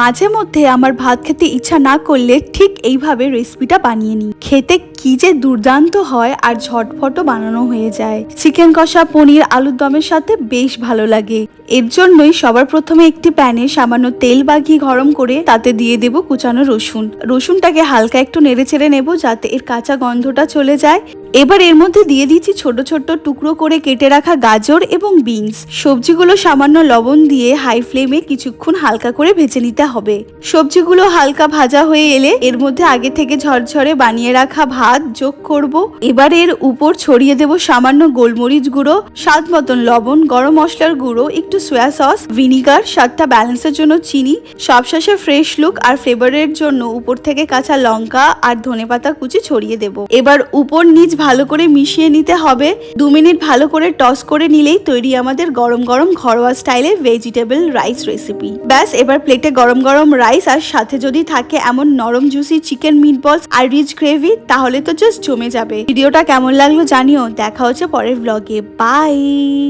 মাঝে মধ্যে আমার ভাত খেতে ইচ্ছা না করলে ঠিক এইভাবে রেসিপিটা বানিয়ে নিই। খেতে কি যে দুর্দান্ত হয় আর ঝটফটও বানানো হয়ে যায়। চিকেন কষা, পনির, আলুর দমের সাথে বেশ ভালো লাগে। এর জন্যই সবার প্রথমে একটি প্যানে সামান্য তেল বা ঘি গরম করে তাতে দিয়ে দেব কুচানো রসুন। রসুনটাকে হালকা একটু নেড়েচেড়ে নেব যাতে এর কাঁচা গন্ধটা চলে যায়। এবার এর মধ্যে দিয়ে দিচ্ছি ছোট ছোট টুকরো করে কেটে রাখা গাজর এবং বিনস। সবজিগুলো সামান্য লবণ দিয়ে হাই ফ্লেমে কিছুক্ষণ হালকা করে ভেজে নিতে হবে। সবজিগুলো হালকা ভাজা হয়ে এলে এর মধ্যে আগে থেকে ঝরঝরে বানিয়ে রাখা ভাত যোগ করব। এবার এর উপর ছড়িয়ে দেব সামান্য গোলমরিচ গুঁড়ো, স্বাদ মতন লবণ, গরম মশলার গুঁড়ো, একটু সয়া সস, ভিনিগার, স্বাদটা ব্যালেন্সের জন্য চিনি, সবশেষে ফ্রেশ লুক আর ফ্লেভারের জন্য উপর থেকে কাঁচা লঙ্কা আর ধনেপাতা কুচি ছড়িয়ে দেব। এবার উপর নিচ ভালো করে মিশিয়ে নিতে হবে। 2 মিনিট ভালো করে টস করে নিলেই তৈরি আমাদের গরম গরম ঘরোয়া স্টাইলে ভেজিটেবল রাইস রেসিপি। ব্যাস, এবার প্লেটে গরম গরম রাইস আর সাথে যদি থাকে এমন নরম জুসি চিকেন মিটবলস আর রিচ গ্রেভি, তাহলে তো জাস্ট জমে যাবে। ভিডিওটা কেমন লাগলো জানিও। দেখা হচ্ছে পরের ব্লগে। বাই।